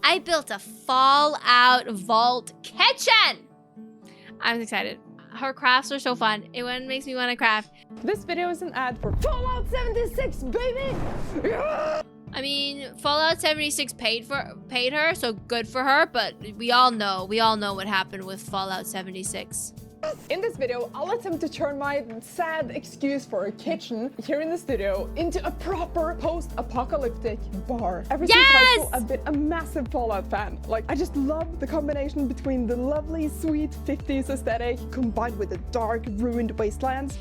I built a Fallout vault kitchen. I'm excited. Her crafts are so fun. It makes me want to craft. This video is an ad for Fallout 76, baby! Yeah! I mean, Fallout 76 paid her, so good for her, but we all know what happened with Fallout 76. In this video, I'll attempt to turn my sad excuse for a kitchen here in the studio into a proper post-apocalyptic bar. Ever since high school, I've been a massive Fallout fan. Like, I just love the combination between the lovely, sweet 50s aesthetic combined with the dark, ruined wastelands.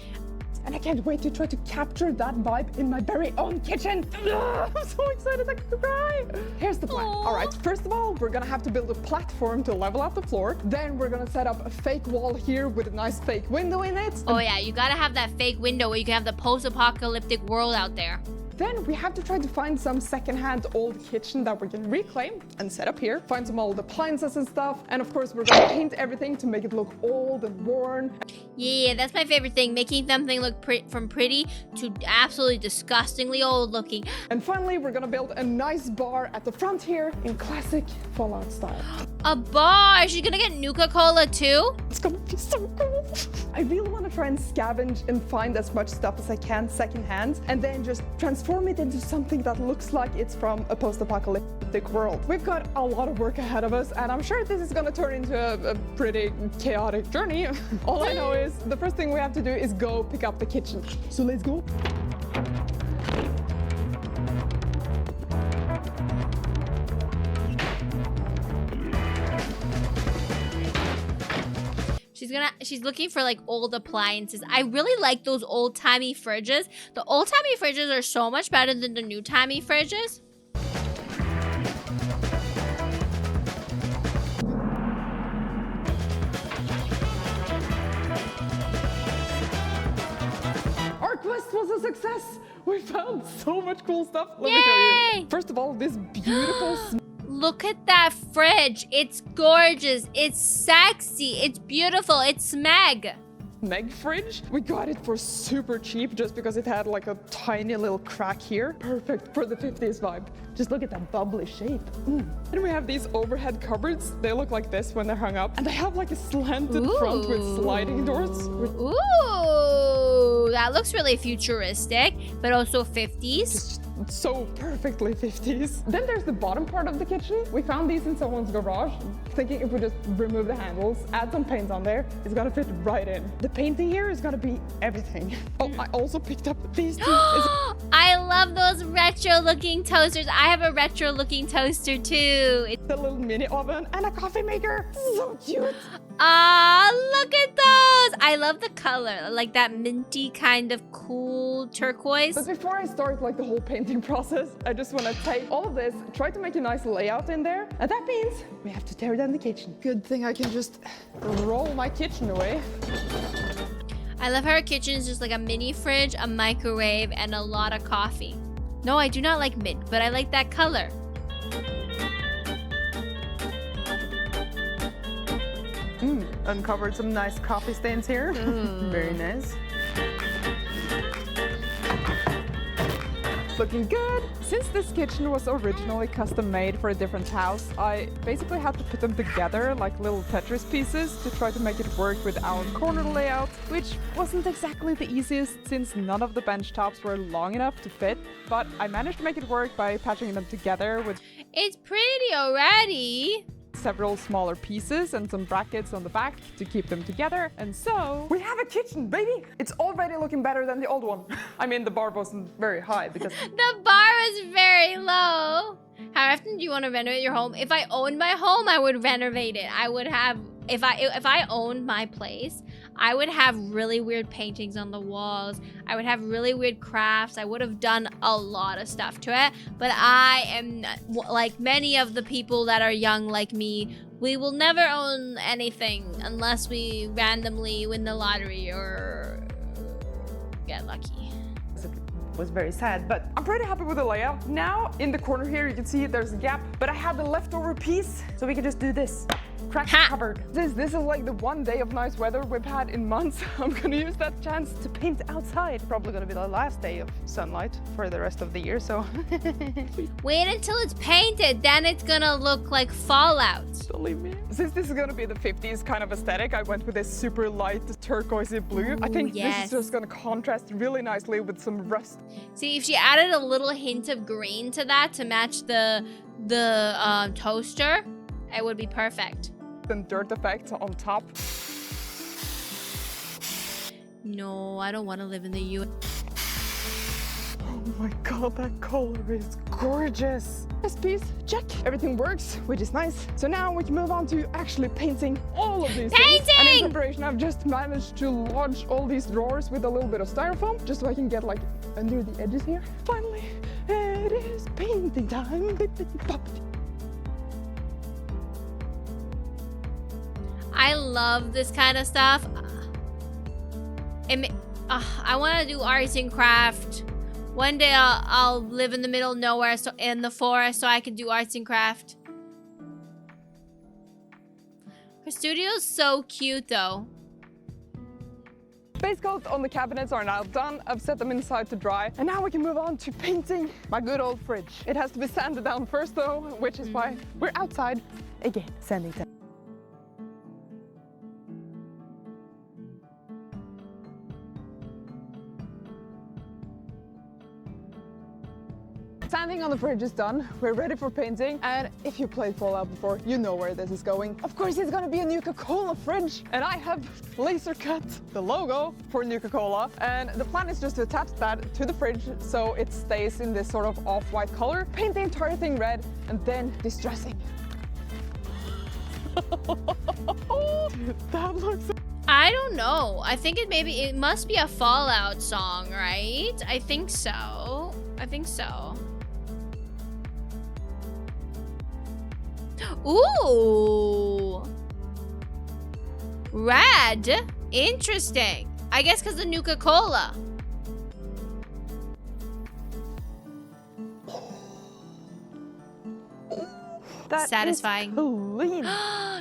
And I can't wait to try to capture that vibe in my very own kitchen. I'm so excited I could cry. Here's the plan. All right, first of all, we're gonna have to build a platform to level out the floor. Then we're gonna set up a fake wall here with a nice fake window in it. Oh yeah, you gotta have that fake window where you can have the post-apocalyptic world out there. Then we have to try to find some secondhand old kitchen that we can reclaim and set up here. Find some old appliances and stuff. And of course, we're gonna paint everything to make it look old and worn. Yeah, that's my favorite thing. Making something look from pretty to absolutely disgustingly old looking. And finally, we're gonna build a nice bar at the front here in classic Fallout style. A bar? She's gonna get Nuka-Cola too? It's gonna be so cool. I really want to try and scavenge and find as much stuff as I can secondhand and then just transform it into something that looks like it's from a post-apocalyptic world. We've got a lot of work ahead of us and I'm sure this is gonna turn into a pretty chaotic journey. All I know is the first thing we have to do is go pick up the kitchen. So let's go. She's looking for like old appliances. I really like those old-timey fridges. The old-timey fridges are so much better than the new-timey fridges. Our quest was a success. We found so much cool stuff. Let me show you. First of all, this beautiful Look at that fridge. It's gorgeous. It's sexy. It's beautiful. It's Smeg. Meg fridge. We got it for super cheap just because it had like a tiny little crack here. Perfect for the 50s vibe. Just look at that bubbly shape. And we have these overhead cupboards. They look like this when they're hung up. And they have like a slanted front with sliding doors. Ooh, that looks really futuristic, but also 50s. Just so perfectly 50s. Then there's the bottom part of the kitchen. We found these in someone's garage. Thinking if we just remove the handles, add some paint on there, it's gonna fit right in. The painting here is gonna be everything. Oh, I also picked up these two. I love those retro looking toasters. I have a retro looking toaster too. It's a little mini oven and a coffee maker. So cute. Ah, look at those. I love the color, like that minty kind of cool turquoise. But before I start like the whole painting process, I just want to take all of this, try to make a nice layout in there. And that means we have to tear down the kitchen. Good thing I can just roll my kitchen away. I love how our kitchen is just like a mini fridge, a microwave, and a lot of coffee. No, I do not like mint, but I like that color. Uncovered some nice coffee stains here. Very nice. Looking good. Since this kitchen was originally custom made for a different house, I basically had to put them together like little Tetris pieces to try to make it work with our corner layout, which wasn't exactly the easiest since none of the bench tops were long enough to fit, but I managed to make it work by patching them together with It's pretty already. Several smaller pieces and some brackets on the back to keep them together. And so we have a kitchen, baby! It's already looking better than the old one. I mean, the bar wasn't very high because the bar was very low. How often do you want to renovate your home? If I owned my home, I would renovate it. I would have, if I owned my place, I would have really weird paintings on the walls. I would have really weird crafts. I would have done a lot of stuff to it. But I am, like many of the people that are young like me, we will never own anything unless we randomly win the lottery or get lucky. Was very sad, but I'm pretty happy with the layout. Now, in the corner here, you can see there's a gap, but I have the leftover piece, so we can just do this. crack Ha! covered. This is like the one day of nice weather we've had in months. I'm gonna use that chance to paint outside. Probably gonna be the last day of sunlight for the rest of the year, so. Wait until it's painted, then it's gonna look like Fallout. Don't leave me. Since this is gonna be the 50s kind of aesthetic, I went with this super light turquoisey blue. I think this yes. is just gonna contrast really nicely with some rust. See, if she added a little hint of green to that to match the toaster, it would be perfect. And dirt effect on top. No, I don't want to live in the U.S. Oh my god, that color is gorgeous. This piece, check. Everything works, which is nice. So now we can move on to actually painting all of these things. And in preparation, I've just managed to launch all these drawers with a little bit of styrofoam, just so I can get like under the edges here. Finally, it is painting time. I love this kind of stuff. I want to do arts and craft. One day I'll live in the middle of nowhere, so in the forest, so I can do arts and craft. Her studio's so cute, though. Base coats on the cabinets are now done. I've set them inside to dry. And now we can move on to painting my good old fridge. It has to be sanded down first, though, which is why we're outside again, sanding down. Sanding on the fridge is done. We're ready for painting. And if you played Fallout before, you know where this is going. Of course, it's gonna be a Nuka-Cola fridge. And I have laser cut the logo for Nuka-Cola. And the plan is just to attach that to the fridge so it stays in this sort of off-white color. Paint the entire thing red and then distressing. That looks... I don't know. I think it must be a Fallout song, right? I think so. I think so. Ooh. Red. Interesting. I guess because of Nuka-Cola. That satisfying. Is clean.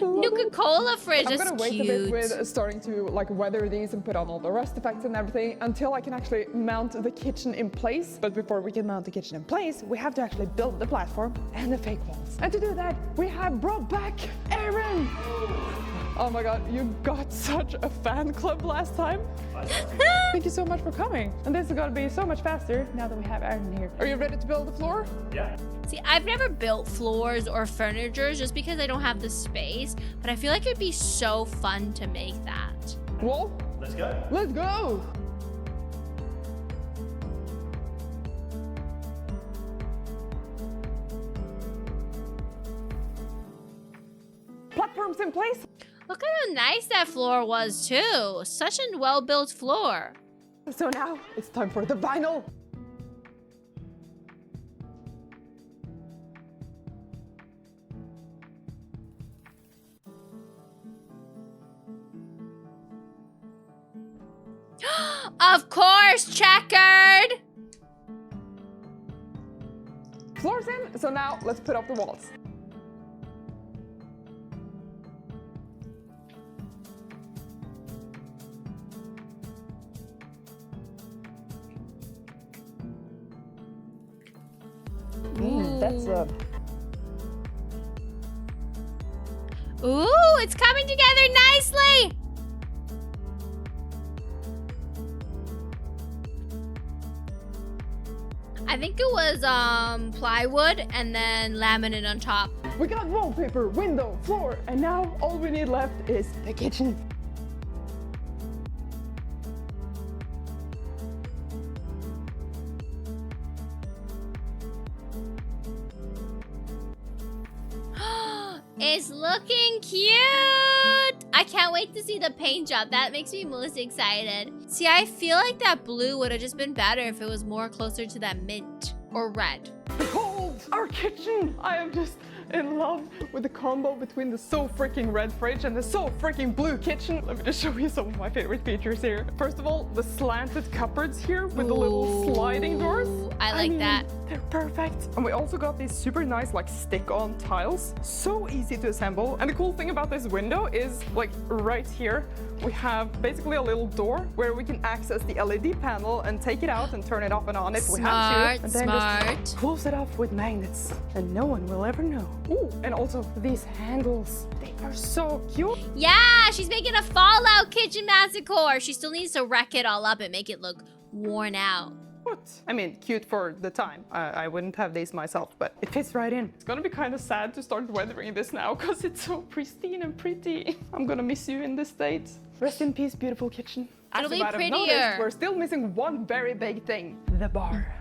Nuka-Cola fridge is I'm gonna wait cute. a bit with starting to like weather these and put on all the rust effects and everything until I can actually mount the kitchen in place. But before we can mount the kitchen in place, we have to actually build the platform and the fake walls. And to do that, we have brought back Aaron. Oh my god, you got such a fan club last time. Thank you so much for coming. And this is gonna be so much faster now that we have Aaron here. Are you ready to build the floor? Yeah. See, I've never built floors or furniture just because I don't have the space, but I feel like it'd be so fun to make that. Well, Let's go. let's go. Platforms in place. Look at how nice that floor was too. Such a well-built floor. So now it's time for the vinyl. Of course, checkered. Floor's in, so now let's put up the walls. That's Ooh, it's coming together nicely. I think it was plywood and then laminate on top. We got wallpaper, window, floor, and now all we need left is the kitchen. It's looking cute. I can't wait to see the paint job. That makes me most excited. See, I feel like that blue would have just been better if it was more closer to that mint or red. Behold our kitchen! I am just in love with the combo between the so freaking red fridge and the so freaking blue kitchen. Let me just show you some of my favorite features here. First of all, the slanted cupboards here with the little sliding doors. I like that. They're perfect. And we also got these super nice like stick-on tiles. So easy to assemble. And the cool thing about this window is like right here, we have basically a little door where we can access the LED panel and take it out and turn it off and on if we have to. And then just close it off with magnets and no one will ever know. Ooh, and also these handles, they are so cute. Yeah, she's making a Fallout kitchen massacre. She still needs to wreck it all up and make it look worn out. What? I mean, cute for the time. I wouldn't have these myself, but it fits right in. It's gonna be kind of sad to start weathering this now because it's so pristine and pretty. I'm gonna miss you in this state. Rest in peace, beautiful kitchen. It'll be prettier. Noticed, we're still missing one very big thing, the bar.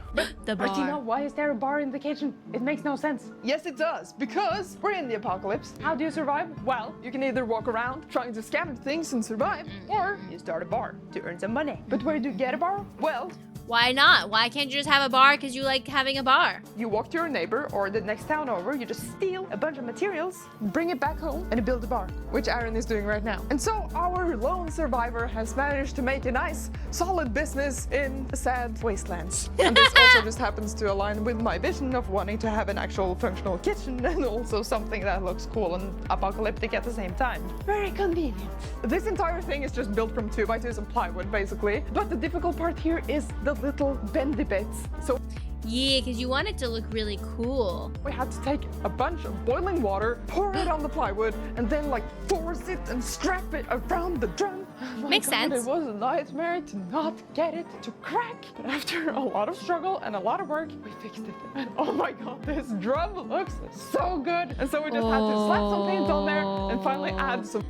The bar. Martina, why is there a bar in the kitchen? It makes no sense. Yes, it does, because we're in the apocalypse. How do you survive? Well, you can either walk around trying to scavenge things and survive, or you start a bar to earn some money. But where do you get a bar? Well, why not? Why can't you just have a bar because you like having a bar? you walk to your neighbor or the next town over, you just steal a bunch of materials, bring it back home, and you build a bar, which Aaron is doing right now. And so our lone survivor has managed to make a nice, solid business in a sad wastelands. And this also just happens to align with my vision of wanting to have an actual functional kitchen and also something that looks cool and apocalyptic at the same time. Very convenient. This entire thing is just built from 2x2s and plywood, basically. But the difficult part here is the little bendy bits. So Yeah, because you want it to look really cool. we had to take a bunch of boiling water, pour it on the plywood, and then like force it and strap it around the drum. Oh my Makes God, sense. It was a nightmare to not get it to crack. But after a lot of struggle and a lot of work, we fixed it. And oh my God, this drum looks so good. And so we just had to slap some paint on there and finally add some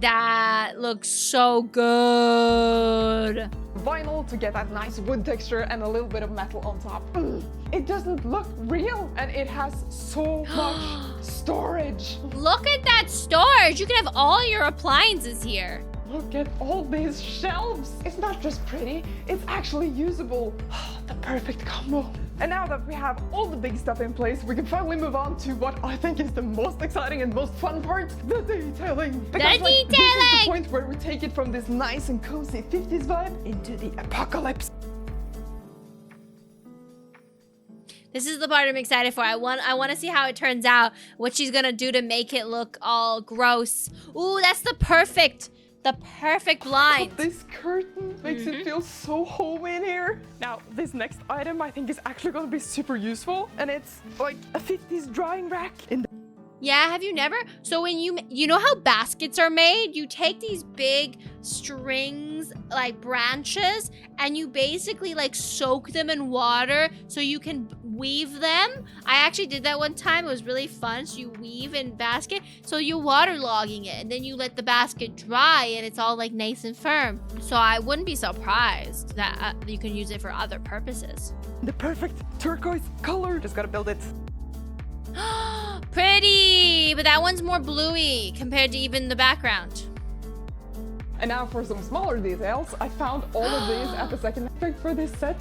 That looks so good. vinyl to get that nice wood texture and a little bit of metal on top. It doesn't look real and it has so much storage. Look at that storage. You can have all your appliances here. Look at all these shelves. It's not just pretty, it's actually usable. The perfect combo. And now that we have all the big stuff in place, we can finally move on to what I think is the most exciting and most fun part, the detailing. Because, this is the point where we take it from this nice and cozy 50s vibe into the apocalypse. This is the part I'm excited for. I want to see how it turns out, what she's gonna do to make it look all gross. Ooh, that's the perfect blind. This curtain makes it feel so homey in here. Now, this next item I think is actually gonna be super useful, and it's like a 50s drying rack in the Yeah, have you never? So when you know how baskets are made? You take these big strings, like branches, and you basically like soak them in water so you can weave them. I actually did that one time. It was really fun. So you weave in basket. So you're waterlogging it, and then you let the basket dry, and it's all like nice and firm. So I wouldn't be surprised that you can use it for other purposes. the perfect turquoise color. Just gotta build it. Pretty, but that one's more bluey compared to even the background. And now for some smaller details, I found all of these at the second hand for this set.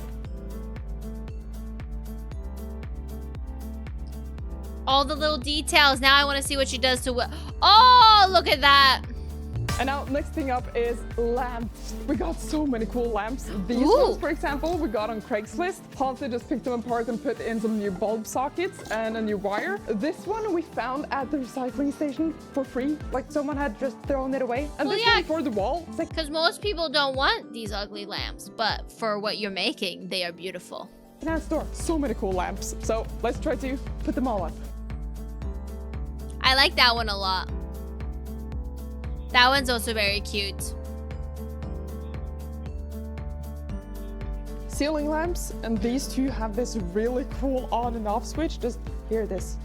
All the little details. Now I want to see what she does to what. Oh, look at that. And now next thing up is lamps. We got so many cool lamps. These Ooh. ones, for example, we got on Craigslist. Hansi just picked them apart and put in some new bulb sockets and a new wire. This one we found at the recycling station for free. Like someone had just thrown it away. And Well, this yeah. one for the wall. It's like Because most people don't want these ugly lamps, but for what you're making, they are beautiful. in our store. So many cool lamps. So let's try to put them all up. I like that one a lot. That one's also very cute. Ceiling lamps, and these two have this really cool on and off switch. Just hear this.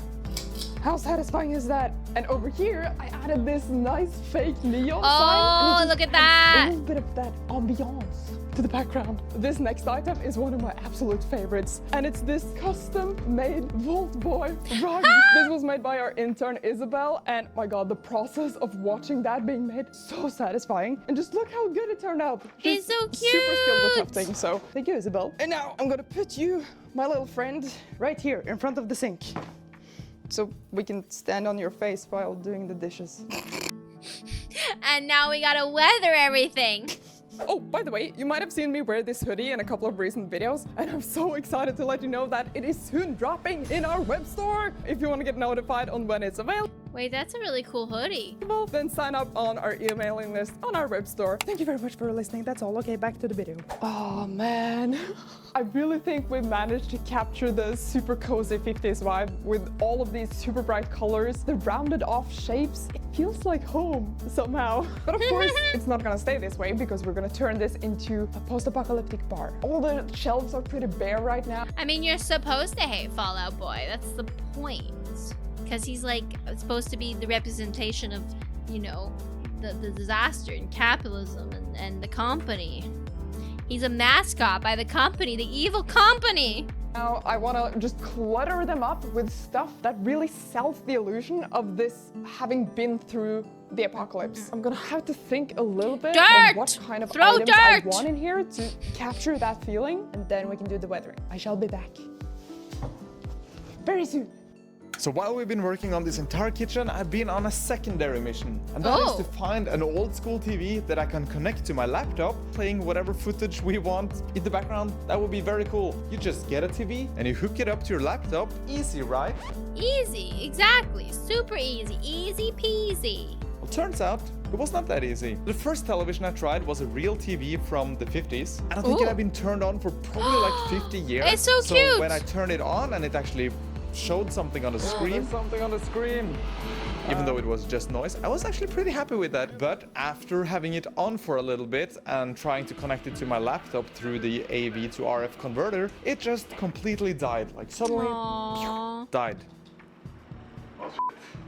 How satisfying is that? And over here, I added this nice fake neon sign. Oh, and it look just at adds that. a little bit of that ambiance to the background. This next item is one of my absolute favorites, and it's this custom-made Vault Boy rug. This was made by our intern Isabel, and my God, the process of watching that being made, so satisfying. And just look how good it turned out. It's She's so super skilled with cute. tough things, so thank you, Isabel. And now I'm gonna put you, my little friend, right here in front of the sink so we can stand on your face while doing the dishes. And now we gotta weather everything. Oh, by the way, you might have seen me wear this hoodie in a couple of recent videos, and I'm so excited to let you know that it is soon dropping in our web store. If you want to get notified on when it's available, Wait, that's a really cool hoodie. then sign up on our emailing list on our web store. Thank you very much for listening. That's all. Okay, back to the video. Oh man, I really think we managed to capture the super cozy 50s vibe with all of these super bright colors, the rounded off shapes. It feels like home somehow. But of course, it's not gonna stay this way because we're gonna turn this into a post-apocalyptic bar. All the shelves are pretty bare right now. I mean, you're supposed to hate Fall Out Boy. That's the point. Because he's like supposed to be the representation of, you know, the disaster and capitalism and the company. He's a mascot by the company, the evil company. Now I want to just clutter them up with stuff that really sells the illusion of this having been through the apocalypse. I'm gonna have to think a little bit on what kind of items I want in here to capture that feeling, and then we can do the weathering. I shall be back very soon. So while we've been working on this entire kitchen, I've been on a secondary mission. And that is to find an old school TV that I can connect to my laptop, playing whatever footage we want in the background. That would be very cool. You just get a TV and you hook it up to your laptop. Easy, right? Easy, exactly. Super easy. Easy peasy. Well, turns out it was not that easy. The first television I tried was a real TV from the 50s. And I think it had been turned on for probably like 50 years. It's so cute. So when I turned it on and it actually showed something on the screen. There's something on the screen. Even though it was just noise, I was actually pretty happy with that. But after having it on for a little bit and trying to connect it to my laptop through the AV to RF converter, it just completely died. Like suddenly, died.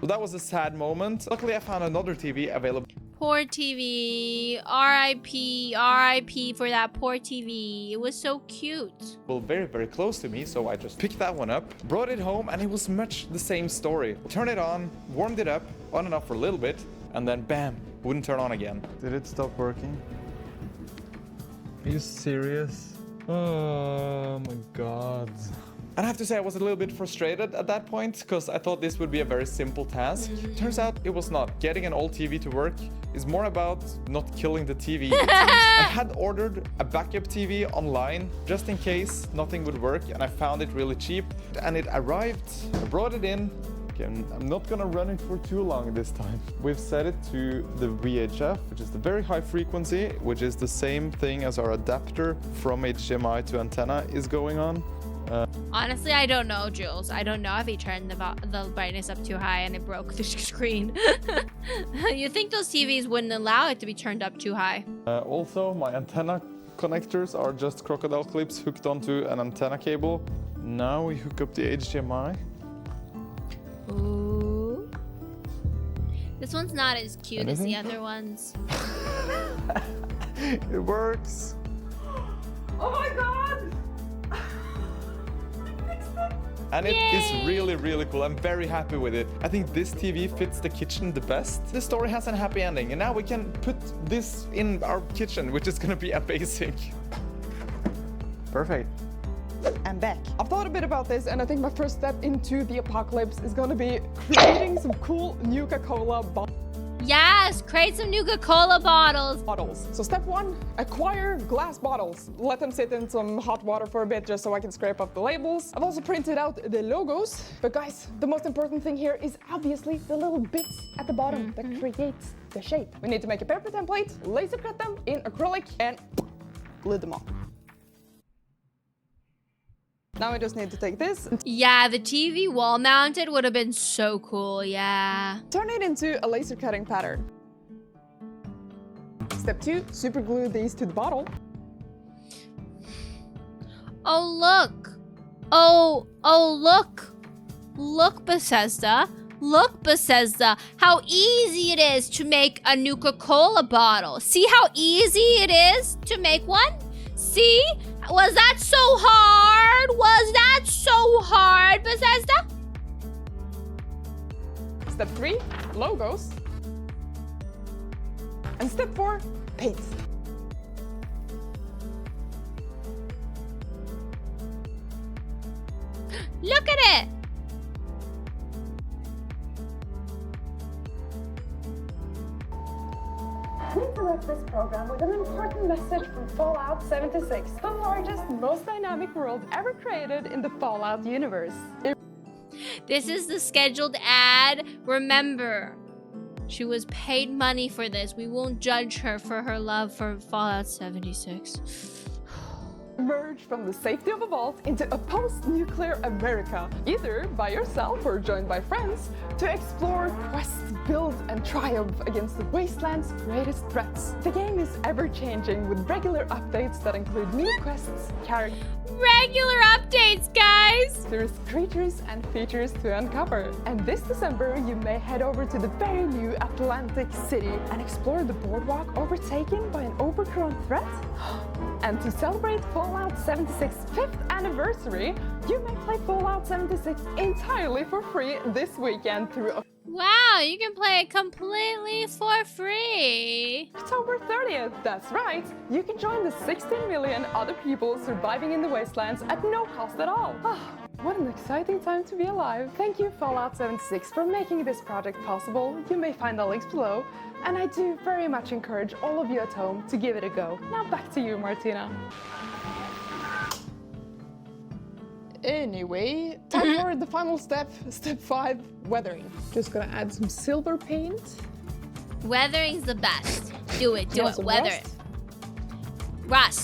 So that was a sad moment. Luckily, I found another TV available. Poor TV. R.I.P. for that poor TV. It was so cute. Well, very, very close to me, so I just picked that one up, brought it home, and it was much the same story. Turned it on, warmed it up, on and off for a little bit, and then bam, wouldn't turn on again. Did it stop working? Are you serious? Oh my god. And I have to say I was a little bit frustrated at that point because I thought this would be a very simple task. Turns out it was not. Getting an old TV to work is more about not killing the TV. I had ordered a backup TV online just in case nothing would work, and I found it really cheap. And it arrived, I brought it in. Okay, I'm not gonna run it for too long this time. We've set it to the VHF, which is the very high frequency, which is the same thing as our adapter from HDMI to antenna is going on. Honestly, I don't know, Jules. I don't know if he turned the brightness up too high and it broke the screen. You think those TVs wouldn't allow it to be turned up too high? Also, my antenna connectors are just crocodile clips hooked onto an antenna cable. Now we hook up the HDMI. Ooh. This one's not as cute as the other ones. It works. Oh my god! And it is really, really cool. I'm very happy with it. I think this TV fits the kitchen the best. The story has a happy ending, and now we can put this in our kitchen, which is gonna be amazing. Perfect. I'm back. I've thought a bit about this, and I think my first step into the apocalypse is gonna be creating some cool Nuka-Cola bottles. Yes, create some Nuka-Cola bottles. So step one, acquire glass bottles. Let them sit in some hot water for a bit just so I can scrape up the labels. I've also printed out the logos. But guys, the most important thing here is obviously the little bits at the bottom that creates the shape. We need to make a paper template, laser cut them in acrylic, and glue them on. Now we just need to take this. Yeah, the TV wall mounted would have been so cool, yeah. Turn it into a laser cutting pattern. Step 2, super glue these to the bottle. Oh, look. Oh, look. Look, Bethesda. Look, Bethesda, how easy it is to make a Nuka-Cola bottle. See how easy it is to make one? See? Was that so hard? Was that so hard, Bethesda? Step 3, logos. And step 4, paste. Look at it. and interrupt this program with an important message from Fallout 76, the largest, most dynamic world ever created in the Fallout universe. This is the scheduled ad. Remember, she was paid money for this. We won't judge her for her love for Fallout 76. Emerge from the safety of a vault into a post-nuclear America, either by yourself or joined by friends, to explore, quest, build, and triumph against the wasteland's greatest threats. The game is ever-changing with regular updates that include new quests, characters, Regular updates, guys! creatures, and features to uncover. And this December, you may head over to the very new Atlantic City and explore the boardwalk overtaken by an overgrown threat. And to celebrate Fallout 76's 5th anniversary, you may play Fallout 76 entirely for free this weekend through Wow, you can play it completely for free. October 30th. That's right. You can join the 16 million other people surviving in the wastelands at no cost at all. What an exciting time to be alive. Thank you, Fallout 76, for making this project possible. You may find the links below. And I do very much encourage all of you at home to give it a go. Now back to you, Martina. Anyway, time for the final step, step 5, weathering. Just gonna add some silver paint. Weathering's the best. Do it, do Yeah, it, some weather rust. it.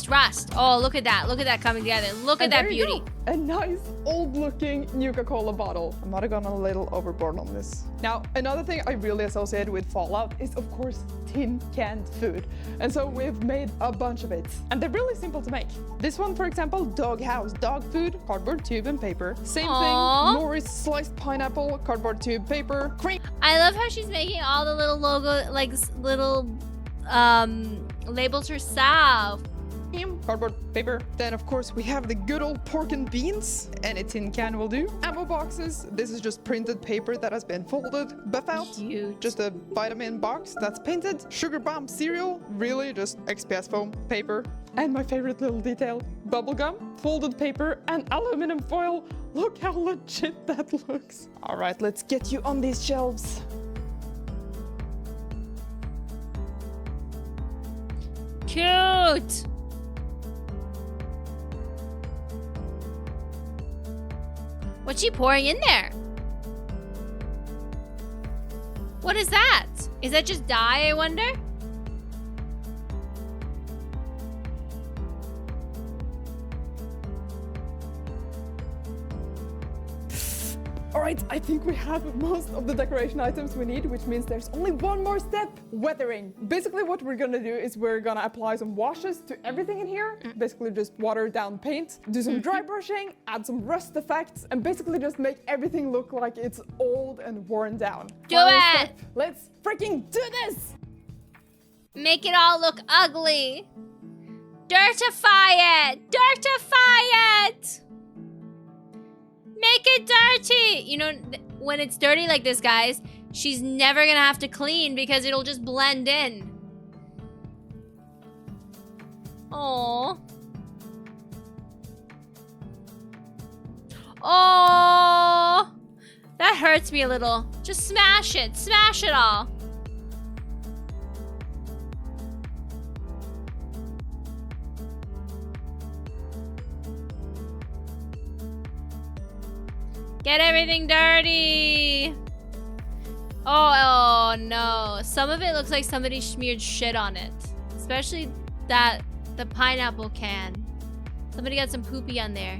Rust. Oh, look at that coming together. Look at And that there you beauty. go. A nice old-looking Nuka-Cola bottle. I might have gone a little overboard on this. Now, another thing I really associate with Fallout is, of course, tin canned food. And so we've made a bunch of it. And they're really simple to make. This one, for example, dog house, dog food, cardboard tube and paper. Same Aww. thing, Norris sliced pineapple, cardboard tube, paper, cream. I love how she's making all the little logo, like little labels herself. Cardboard, paper. Then, of course, we have the good old pork and beans. Any tin can will do. Ammo boxes. This is just printed paper that has been folded. Buff out. Cute. Just a vitamin box that's painted. Sugar bomb cereal. Really, just XPS foam, paper. And my favorite little detail, bubble gum, folded paper, and aluminum foil. Look how legit that looks. All right, let's get you on these shelves. Cute. What's she pouring in there? What is that? Is that just dye, I wonder? All right, I think we have most of the decoration items we need, which means there's only one more step, weathering. Basically what we're gonna do is we're gonna apply some washes to everything in here, basically just water down paint, do some dry brushing, add some rust effects, and basically just make everything look like it's old and worn down. Do Final it! step. Let's freaking do this! Make it all look ugly. Dirtify it! Dirtify it! Make it dirty! You know, when it's dirty like this, guys, she's never gonna have to clean because it'll just blend in. Aww. Oh, that hurts me a little. Just smash it all. Get everything dirty. Oh no. Some of it looks like somebody smeared shit on it. Especially the pineapple can. Somebody got some poopy on there.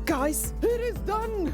Guys, it is done!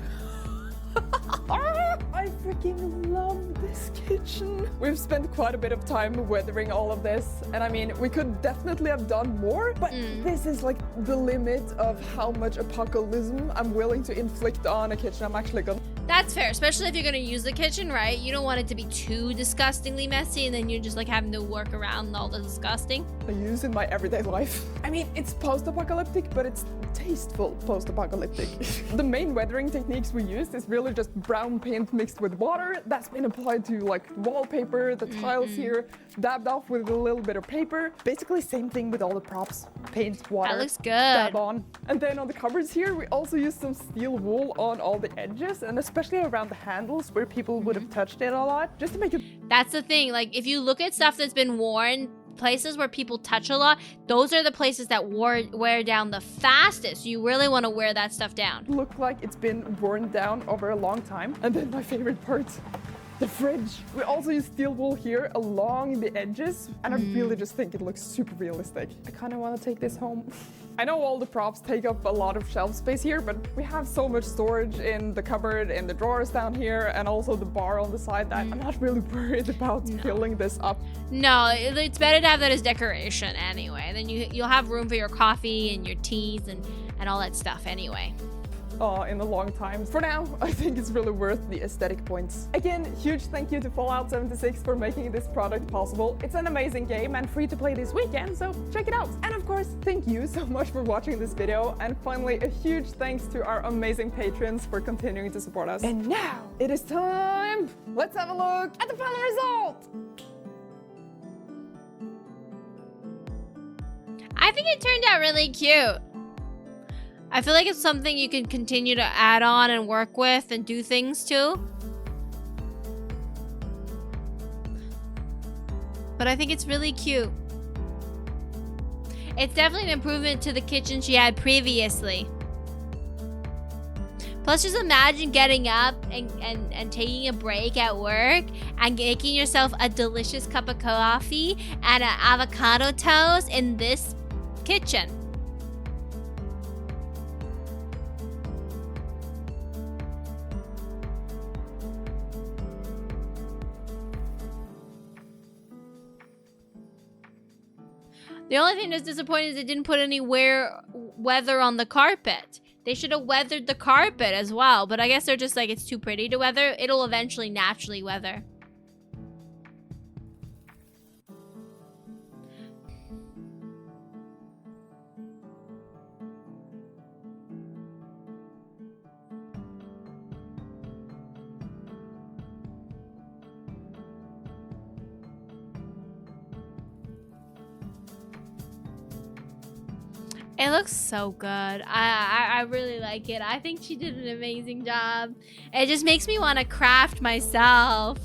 I freaking love this kitchen. We've spent quite a bit of time weathering all of this, and I mean, we could definitely have done more, but this is like the limit of how much apocalypse I'm willing to inflict on a kitchen. I'm actually gonna... That's fair, especially if you're gonna use the kitchen, right? You don't want it to be too disgustingly messy and then you're just like having to work around all the disgusting. I use in my everyday life. I mean, it's post-apocalyptic, but it's tasteful post-apocalyptic. The main weathering techniques we used is really just brown paint mixed with water that's been applied to like wallpaper, the tiles here, dabbed off with a little bit of paper. Basically same thing with all the props. Paint, water, That looks good. dab on. And then on the cupboards here, we also used some steel wool on all the edges and especially around the handles where people would have touched it a lot, just to make it. That's the thing. Like, if you look at stuff that's been worn, places where people touch a lot, those are the places that wear down the fastest. You really want to wear that stuff down. Look like it's been worn down over a long time. And then my favorite part, the fridge. We also use steel wool here along the edges, and I really just think it looks super realistic. I kind of want to take this home. I know all the props take up a lot of shelf space here, but we have so much storage in the cupboard, in the drawers down here, and also the bar on the side that I'm not really worried about filling this up. No, it's better to have that as decoration anyway. Then you'll have room for your coffee and your teas and all that stuff anyway. In a long time. For now, I think it's really worth the aesthetic points. Again, huge thank you to Fallout 76 for making this product possible. It's an amazing game and free to play this weekend, so check it out. And of course, thank you so much for watching this video. And finally, a huge thanks to our amazing patrons for continuing to support us. And now, it is time! Let's have a look at the final result! I think it turned out really cute. I feel like it's something you can continue to add on and work with and do things to. But I think it's really cute. It's definitely an improvement to the kitchen she had previously. Plus, just imagine getting up and taking a break at work and making yourself a delicious cup of coffee and an avocado toast in this kitchen. The only thing that's disappointing is it didn't put any weather on the carpet. They should have weathered the carpet as well, but I guess they're just like, it's too pretty to weather. It'll eventually naturally weather. It looks so good. I really like it. I think she did an amazing job. It just makes me want to craft myself.